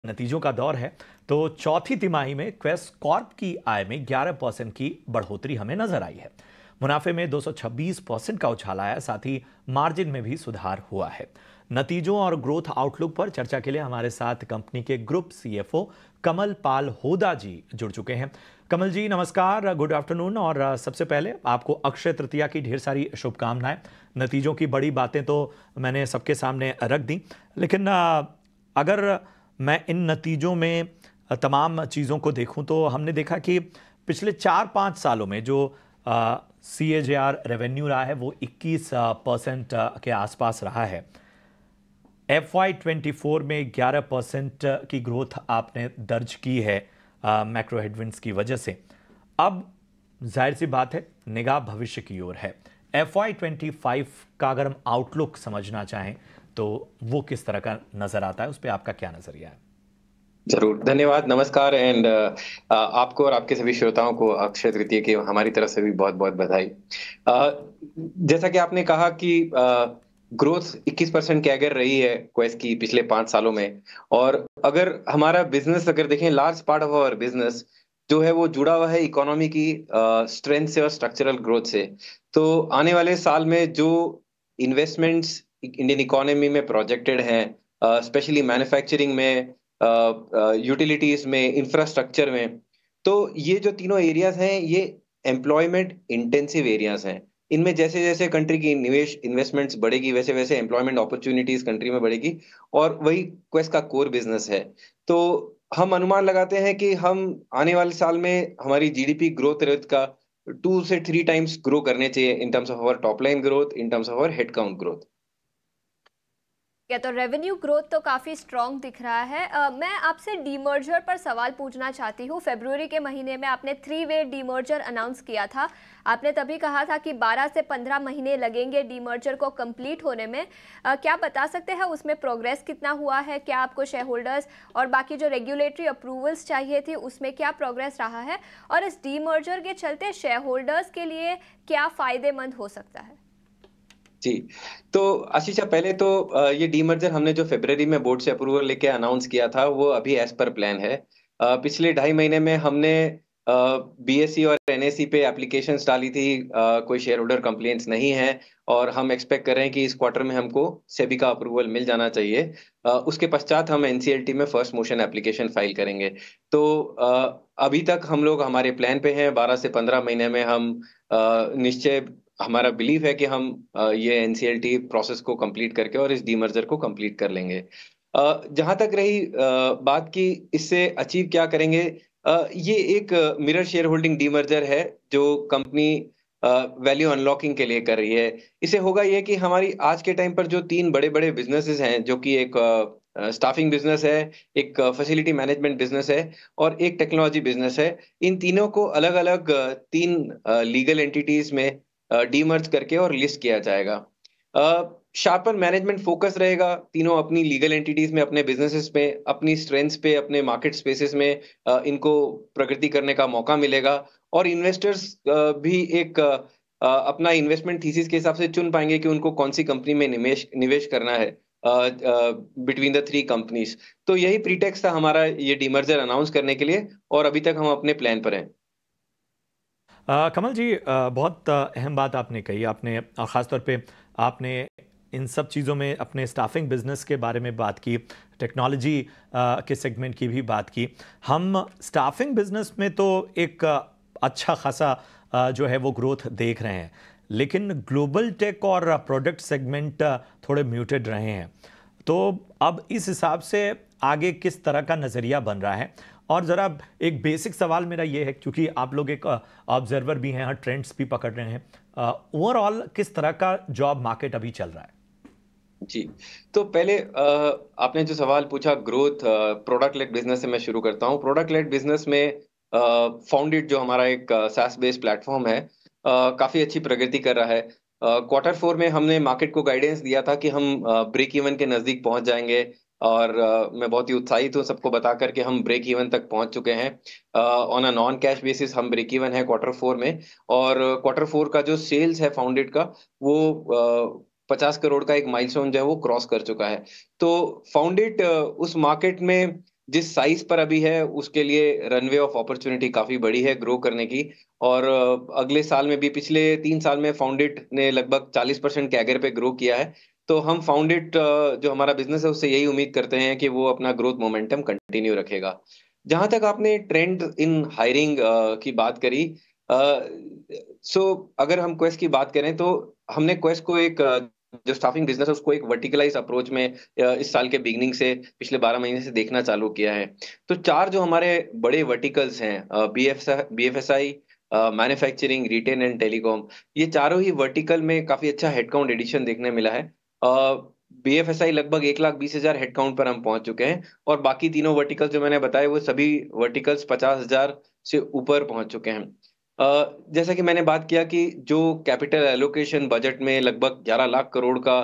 नतीजों का दौर है तो चौथी तिमाही में क्वेस कॉर्प की आय में 11% की बढ़ोतरी हमें नजर आई है। मुनाफे में 226% का उछाल आया, साथ ही मार्जिन में भी सुधार हुआ है। नतीजों और ग्रोथ आउटलुक पर चर्चा के लिए हमारे साथ कंपनी के ग्रुप सीएफओ कमल पाल होदा जी जुड़ चुके हैं। कमल जी नमस्कार, गुड आफ्टरनून। और सबसे पहले आपको अक्षय तृतीया की ढेर सारी शुभकामनाएं। नतीजों की बड़ी बातें तो मैंने सबके सामने रख दी, लेकिन अगर मैं इन नतीजों में तमाम चीज़ों को देखूं तो हमने देखा कि पिछले 4-5 सालों में जो CAGR रेवेन्यू रहा है वो 21% के आसपास रहा है। FY24 में 11% की ग्रोथ आपने दर्ज की है मैक्रो हेडविंड्स की वजह से। अब जाहिर सी बात है निगाह भविष्य की ओर है। FY25 का अगर हम आउटलुक समझना चाहें तो वो किस तरह का नजर आता है, उस पर आपका क्या नजरिया है? जरूर, धन्यवाद, नमस्कार एंड आपको और आपके सभी श्रोताओं को अक्षय तृतीया की हमारी तरफ से भी बहुत बहुत बधाई। जैसा कि आपने कहा कि ग्रोथ 21% कैगर रही है क्वेस की पिछले 5 सालों में। और अगर हमारा बिजनेस अगर देखें, large part of our business जो है वो जुड़ा हुआ है इकोनॉमी की स्ट्रेंथ से और स्ट्रक्चरल ग्रोथ से। तो आने वाले साल में जो इन्वेस्टमेंट्स इंडियन इकोनॉमी में प्रोजेक्टेड हैं, स्पेशली मैन्युफैक्चरिंग में, यूटिलिटीज में, इंफ्रास्ट्रक्चर में, तो ये जो तीनों एरियाज हैं ये एम्प्लॉयमेंट इंटेंसिव एरियाज हैं। इनमें जैसे जैसे कंट्री की निवेश इन्वेस्टमेंट्स बढ़ेगी वैसे वैसे एम्प्लॉयमेंट अपॉर्चुनिटीज कंट्री में बढ़ेगी, और वही क्वेस्ट का कोर बिजनेस है। तो हम अनुमान लगाते हैं कि हम आने वाले साल में हमारी जीडीपी ग्रोथ रेट का 2 से 3 टाइम्स ग्रो करने चाहिए in terms of our top line growth, in terms of our head count growth. तो रेवेन्यू ग्रोथ तो काफ़ी स्ट्रॉन्ग दिख रहा है। मैं आपसे डीमर्जर पर सवाल पूछना चाहती हूँ। फरवरी के महीने में आपने 3-वे डीमर्जर अनाउंस किया था। आपने तभी कहा था कि 12 से 15 महीने लगेंगे डीमर्जर को कंप्लीट होने में। क्या बता सकते हैं उसमें प्रोग्रेस कितना हुआ है? क्या आपको शेयर होल्डर्स और बाकी जो रेगुलेटरी अप्रूवल्स चाहिए थी उसमें क्या प्रोग्रेस रहा है? और इस डीमर्जर के चलते शेयर होल्डर्स के लिए क्या फ़ायदेमंद हो सकता है? जी, तो आशीषा, पहले तो ये डीमर्जर हमने जो फरवरी में बोर्ड से अप्रूवल लेके अनाउंस किया था वो अभी एज पर प्लान है। पिछले 2.5 महीने में हमने BSE और NSE पे एप्लीकेशंस डाली थी। कोई शेयर होल्डर कंप्लेंट्स नहीं है, और हम एक्सपेक्ट कर रहे हैं कि इस क्वार्टर में हमको सेबी का अप्रूवल मिल जाना चाहिए। उसके पश्चात हम NCLT में फर्स्ट मोशन एप्लीकेशन फाइल करेंगे। तो अभी तक हम लोग हमारे प्लान पे हैं। 12 से 15 महीने में हम निश्चय, हमारा बिलीव है कि हम ये NCLT प्रोसेस को कंप्लीट करके और इस डीमर्जर को कंप्लीट कर लेंगे। जहां तक रही बात की इससे अचीव क्या करेंगे, ये एक मिरर शेयर होल्डिंग डीमर्जर है जो कंपनी वैल्यू अनलॉकिंग के लिए कर रही है। इसे होगा ये कि हमारी आज के टाइम पर जो 3 बड़े-बड़े बिजनेसेस हैं, जो कि एक स्टाफिंग बिजनेस है, एक फैसिलिटी मैनेजमेंट बिजनेस है और एक टेक्नोलॉजी बिजनेस है। इन तीनों को अलग-अलग 3 लीगल एंटिटीज में डीमर्ज करके और लिस्ट किया जाएगा। शार्पर मैनेजमेंट फोकस रहेगा तीनों अपनी लीगल एंटिटीज में, अपने बिजनेसेस में, अपनी स्ट्रेंथ्स पे, अपने मार्केट स्पेसेस में इनको प्रगति करने का मौका मिलेगा। और इन्वेस्टर्स भी एक अपना इन्वेस्टमेंट थीसिस के हिसाब से चुन पाएंगे कि उनको कौन सी कंपनी में निवेश निवेश करना है बिटवीन द 3 कंपनीज। तो यही प्रीटेक्स्ट था हमारा ये डीमर्जर अनाउंस करने के लिए, और अभी तक हम अपने प्लान पर हैं। कमल जी, बहुत अहम बात आपने कही। आपने ख़ासतौर पे आपने इन सब चीज़ों में अपने स्टाफिंग बिजनेस के बारे में बात की, टेक्नोलॉजी के सेगमेंट की भी बात की। हम स्टाफिंग बिजनेस में तो एक अच्छा खासा जो है वो ग्रोथ देख रहे हैं, लेकिन ग्लोबल टेक और प्रोडक्ट सेगमेंट थोड़े म्यूटेड रहे हैं। तो अब इस हिसाब से आगे किस तरह का नज़रिया बन रहा है? और ज़रा एक बेसिक सवाल मेरा ये है, क्योंकि आप लोग एक ऑब्जर्वर भी हैं, ट्रेंड्स भी पकड़ रहे हैं, ओवरऑल किस तरह का जॉब मार्केट अभी चल रहा है? जी, तो पहले आपने जो सवाल पूछा ग्रोथ प्रोडक्ट लेड बिजनेस से मैं शुरू करता हूँ। प्रोडक्ट लेड बिजनेस में फाउंडेड जो हमारा एक SaaS बेस्ड प्लेटफॉर्म है, काफ़ी अच्छी प्रगति कर रहा है। Q4 में हमने मार्केट को गाइडेंस दिया था कि हम ब्रेक इवन के नज़दीक पहुँच जाएँगे, और मैं बहुत ही उत्साहित हूँ सबको बताकर कि हम ब्रेक इवन तक पहुँच चुके हैं। On a non cash basis हम ब्रेक इवन है Q4 में, और Q4 का जो सेल्स है फाउंडेड का वो 50 करोड़ का एक माइलस्टोन जो है वो क्रॉस कर चुका है। तो फाउंडेड उस मार्केट में जिस साइज पर अभी है उसके लिए रनवे ऑफ अपॉर्चुनिटी काफी बड़ी है ग्रो करने की। और अगले साल में भी पिछले 3 साल में फाउंडेड ने लगभग 40% कैगर पे ग्रो किया है। तो हम फाउंडेड जो हमारा बिजनेस है उससे यही उम्मीद करते हैं कि वो अपना ग्रोथ मोमेंटम कंटिन्यू रखेगा। जहां तक आपने ट्रेंड इन हायरिंग की बात करी, सो अगर हम क्वेस्ट की बात करें तो हमने क्वेस्ट को एक जो स्टाफिंग बिजनेस है उसको एक वर्टिकलाइज अप्रोच में इस साल के बिगनिंग से पिछले 12 महीने से देखना चालू किया है। तो 4 जो हमारे बड़े वर्टिकल्स हैं, BFSI, manufacturing, retail and telecom, ये चारों ही वर्टिकल में काफी अच्छा हेडकाउंट एडिशन देखने मिला है। बीएफएसआई लगभग 1,20,000 हेडकाउंट पर हम पहुंच चुके हैं और बाकी तीनों वर्टिकल्स जो मैंने बताए वो सभी वर्टिकल्स 50,000 से ऊपर पहुंच चुके हैं। जैसा कि मैंने बात किया कि जो कैपिटल एलोकेशन बजट में लगभग 11 लाख करोड़ का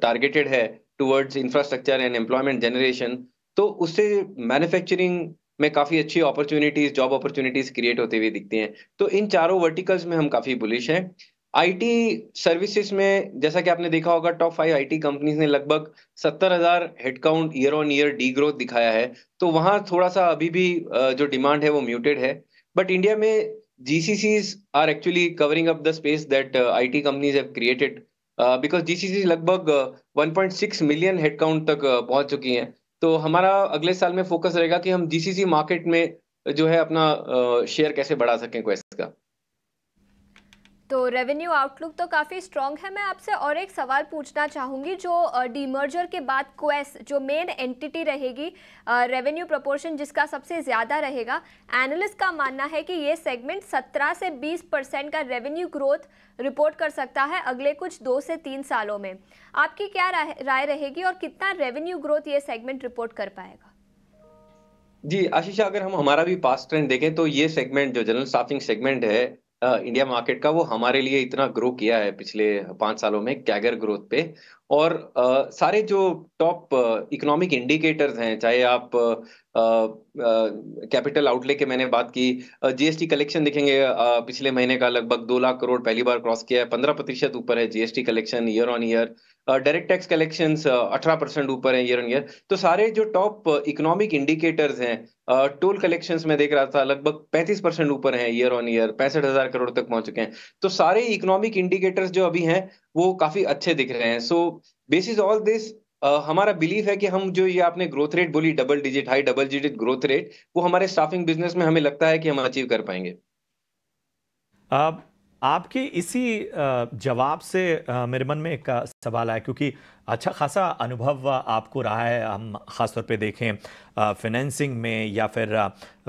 टारगेटेड है towards infrastructure and employment generation, तो उससे मैन्युफैक्चरिंग में काफी अच्छी अपॉर्चुनिटीज, जॉब अपॉर्चुनिटीज क्रिएट होती हुई दिखती हैं। तो इन चारों वर्टिकल्स में हम काफी बुलिश हैं। आईटी सर्विसेज में जैसा कि आपने देखा होगा, टॉप 5 आईटी कंपनीज ने लगभग 70,000 headcount year on year D growth दिखाया है। तो वहां थोड़ा सा अभी भी जो डिमांड है वो म्यूटेड है। बट इंडिया में GCCs are actually covering up the space that IT companies have created, because GCCs लगभग 1.6 मिलियन हेडकाउंट तक पहुंच चुकी हैं। तो हमारा अगले साल में फोकस रहेगा कि हम GCC मार्केट में जो है अपना शेयर कैसे बढ़ा सकें क्वेस्ट का। तो रेवेन्यू आउटलुक तो काफ़ी स्ट्रॉन्ग है। मैं आपसे और एक सवाल पूछना चाहूँगी, जो डीमर्जर के बाद क्वेस्ट जो मेन एंटिटी रहेगी, रेवेन्यू प्रोपोर्शन जिसका सबसे ज़्यादा रहेगा, एनालिस्ट का मानना है कि ये सेगमेंट 17 से 20% का रेवेन्यू ग्रोथ रिपोर्ट कर सकता है अगले कुछ 2 से 3 सालों में। आपकी क्या राय रहेगी और कितना रेवेन्यू ग्रोथ ये सेगमेंट रिपोर्ट कर पाएगा? जी आशीषा, अगर हम हमारा भी पास्ट ट्रेंड देखें तो ये सेगमेंट जो जनरल स्टाफिंग सेगमेंट है इंडिया मार्केट का, वो हमारे लिए इतना ग्रो किया है पिछले 5 सालों में कैगर ग्रोथ पे। और सारे जो टॉप इकोनॉमिक इंडिकेटर्स हैं, चाहे आप कैपिटल आउटले के मैंने बात की, जीएसटी कलेक्शन देखेंगे, पिछले महीने का लगभग 2 लाख करोड़ पहली बार क्रॉस किया है, 15% ऊपर है GST collection year on year. Direct tax collections 18% ऊपर है ईयर ऑन ईयर। तो सारे जो टॉप इकोनॉमिक इंडिकेटर्स हैं, टोल कलेक्शंस में देख रहा था लगभग 35% ऊपर हैं ईयर ऑन ईयर, 65,000 करोड़ तक पहुंच चुके हैं। तो सारे इकोनॉमिक इंडिकेटर्स जो अभी हैं वो काफी अच्छे दिख रहे हैं। सो बेसिस ऑल दिस हमारा बिलीफ है कि हम जो ये आपने ग्रोथ रेट बोली, high double digit growth rate, वो हमारे स्टाफिंग बिजनेस में हमें लगता है कि हम अचीव कर पाएंगे। आपके इसी जवाब से मेरे मन में एक सवाल आया, क्योंकि अच्छा खासा अनुभव आपको रहा है, हम ख़ासतौर पे देखें फाइनेंसिंग में या फिर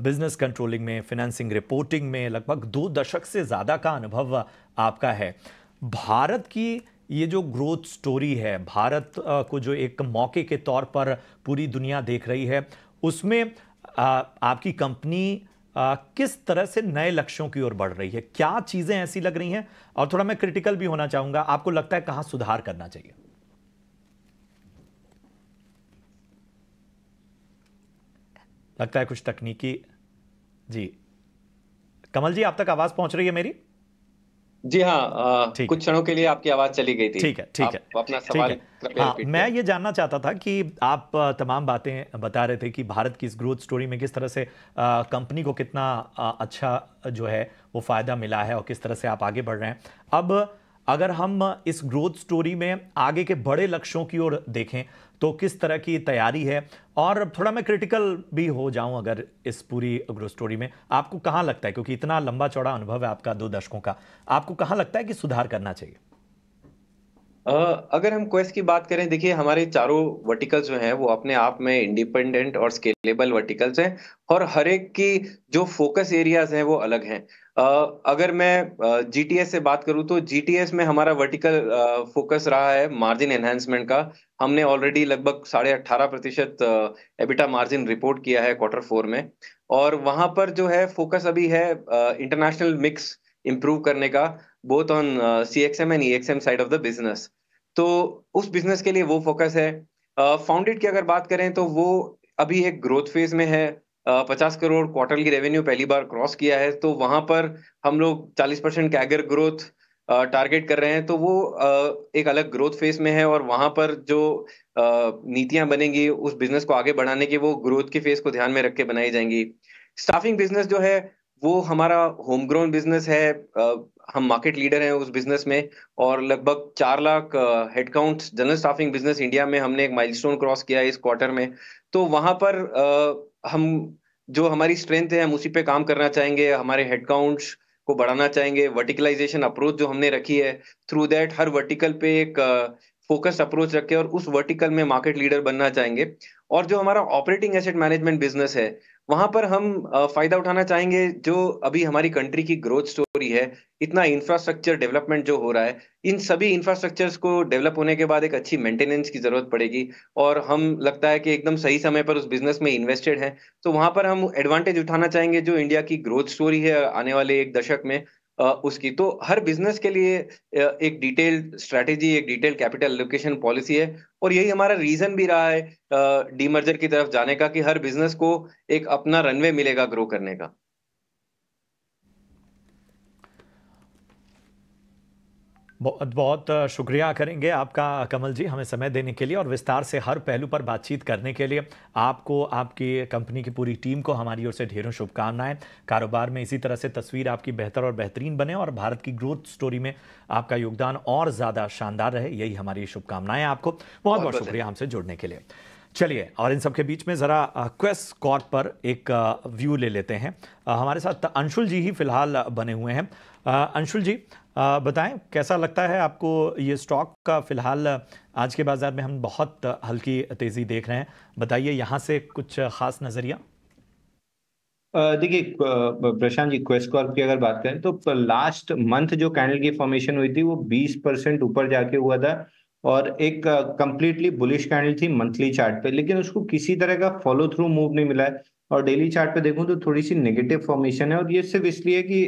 बिजनेस कंट्रोलिंग में, फाइनेंसिंग रिपोर्टिंग में लगभग 2 दशक से ज़्यादा का अनुभव आपका है। भारत की ये जो ग्रोथ स्टोरी है, भारत को जो एक मौके के तौर पर पूरी दुनिया देख रही है, उसमें आपकी कंपनी किस तरह से नए लक्ष्यों की ओर बढ़ रही है? क्या चीजें ऐसी लग रही हैं? और थोड़ा मैं क्रिटिकल भी होना चाहूंगा, आपको लगता है कहां सुधार करना चाहिए? लगता है कुछ तकनीकी। जी कमल जी, आप तक आवाज पहुंच रही है मेरी? जी हाँ, कुछ क्षणों के लिए आपकी आवाज चली गई थी। ठीक है अपना सवाल कृपया रिपीट मैं ये जानना चाहता था कि आप तमाम बातें बता रहे थे कि भारत की इस ग्रोथ स्टोरी में किस तरह से कंपनी को कितना अच्छा जो है वो फायदा मिला है और किस तरह से आप आगे बढ़ रहे हैं। अब अगर हम इस ग्रोथ स्टोरी में आगे के बड़े लक्ष्यों की ओर देखें तो किस तरह की तैयारी है? और थोड़ा मैं क्रिटिकल भी हो जाऊं अगर इस पूरी ग्रोथ स्टोरी में, आपको कहां लगता है, क्योंकि इतना लंबा चौड़ा अनुभव है आपका 2 दशकों का, आपको कहां लगता है कि सुधार करना चाहिए? अगर हम क्वेस्ट की बात करें, देखिए हमारे चारों वर्टिकल्स जो हैं वो अपने आप में इंडिपेंडेंट और स्केलेबल वर्टिकल्स हैं और हर एक की जो फोकस एरियाज हैं वो अलग हैं। अगर मैं जीटीएस से बात करूं तो जीटीएस में हमारा वर्टिकल फोकस रहा है मार्जिन एनहांसमेंट का। हमने ऑलरेडी लगभग 18.5% एबिटा मार्जिन रिपोर्ट किया है Q4 में, और वहां पर जो है फोकस अभी है इंटरनेशनल मिक्स इंप्रूव करने का, both on CXM and EXM side of the business. तो उस बिजनेस के लिए वो फोकस है। फाउंडेड की अगर बात करें तो वो अभी एक ग्रोथ फेज में है। 50 करोड़ क्वार्टरली रेवेन्यू पहली बार क्रॉस किया है, तो वहां पर हम लोग 40% कैगर ग्रोथ टारगेट कर रहे हैं, तो वो एक अलग ग्रोथ फेज में है और वहां पर जो नीतियां बनेंगी उस बिजनेस को आगे बढ़ाने की, वो ग्रोथ के फेज को ध्यान में रख के बनाई जाएंगी। स्टाफिंग बिजनेस जो है वो हमारा होम ग्रोन बिजनेस है। हम मार्केट लीडर हैं उस बिजनेस में और लगभग 4 lakh headcount general staffing business India में हमने एक माइलस्टोन क्रॉस किया है इस क्वार्टर में। तो वहां पर हम जो हमारी स्ट्रेंथ है हम उसी पे काम करना चाहेंगे, हमारे हेडकाउंट्स को बढ़ाना चाहेंगे। वर्टिकलाइजेशन अप्रोच जो हमने रखी है, थ्रू दैट हर वर्टिकल पे एक फोकस्ड अप्रोच रख के और उस वर्टिकल में मार्केट लीडर बनना चाहेंगे। और जो हमारा ऑपरेटिंग एसेट मैनेजमेंट बिजनेस है, वहां पर हम फायदा उठाना चाहेंगे। जो अभी हमारी कंट्री की ग्रोथ स्टोरी है, इतना इंफ्रास्ट्रक्चर डेवलपमेंट जो हो रहा है, इन सभी इंफ्रास्ट्रक्चर्स को डेवलप होने के बाद एक अच्छी मेंटेनेंस की जरूरत पड़ेगी और हम लगता है कि एकदम सही समय पर उस बिजनेस में इन्वेस्टेड हैं। तो वहां पर हम एडवांटेज उठाना चाहेंगे जो इंडिया की ग्रोथ स्टोरी है आने वाले एक दशक में, उसकी। तो हर बिजनेस के लिए एक डिटेल्ड स्ट्रैटेजी, एक डिटेल्ड कैपिटल एलोकेशन पॉलिसी है और यही हमारा रीजन भी रहा है डीमर्जर की तरफ जाने का, कि हर बिजनेस को एक अपना रनवे मिलेगा ग्रो करने का। बहुत बहुत शुक्रिया करेंगे आपका कमल जी, हमें समय देने के लिए और विस्तार से हर पहलू पर बातचीत करने के लिए। आपको, आपकी कंपनी की पूरी टीम को हमारी ओर से ढेरों शुभकामनाएं। कारोबार में इसी तरह से तस्वीर आपकी बेहतर और बेहतरीन बने और भारत की ग्रोथ स्टोरी में आपका योगदान और ज़्यादा शानदार रहे, यही हमारी शुभकामनाएं आपको। बहुत बहुत शुक्रिया हमसे जुड़ने के लिए। चलिए, और इन सब के बीच में ज़रा क्वेस कॉर्प पर एक व्यू ले लेते हैं। हमारे साथ अंशुल जी ही फिलहाल बने हुए हैं। अंशुल जी, बताएं कैसा लगता है आपको ये स्टॉक का? फिलहाल आज के बाजार में हम बहुत हल्की तेज़ी देख रहे हैं, बताइए यहाँ से कुछ खास नज़रिया। देखिए प्रशांत जी, क्वेस कॉर्प की अगर बात करें तो लास्ट मंथ जो कैंडल की फॉर्मेशन हुई थी वो 20% ऊपर जाके हुआ था और एक कंप्लीटली बुलिश कैंडल थी मंथली चार्ट पे, लेकिन उसको किसी तरह का फॉलो थ्रू मूव नहीं मिला है। और डेली चार्ट पे देखूं तो थोड़ी सी नेगेटिव फॉर्मेशन है और ये सिर्फ इसलिए कि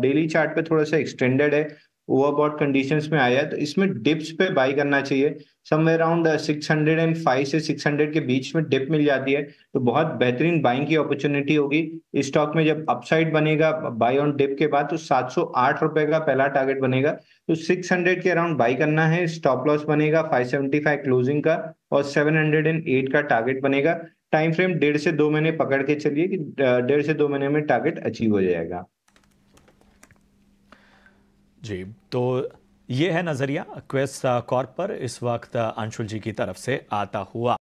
डेली चार्ट पे थोड़ा सा एक्सटेंडेड है, ओवरबॉट कंडीशंस में आया है, तो इसमें डिप्स पे बाई करना चाहिए। समवेयर अराउंड 605 से 600 के बीच में डिप मिल जाती है तो बहुत बेहतरीन बाइंग की अपॉर्चुनिटी होगी इस स्टॉक में। जब अपसाइड बनेगा बाई ऑन डिप के बाद तो 708 रुपए का पहला टारगेट बनेगा, तो 600 के अराउंड बाई करना है। स्टॉप लॉस बनेगा 575 क्लोजिंग का और 708 का टारगेट बनेगा। टाइम फ्रेम 1.5 से 2 महीने पकड़ के चलिए कि 1.5 से 2 महीने में टारगेट अचीव हो जाएगा। जी, तो ये है नज़रिया क्वेस कॉर्प पर इस वक्त अंशुल जी की तरफ से आता हुआ।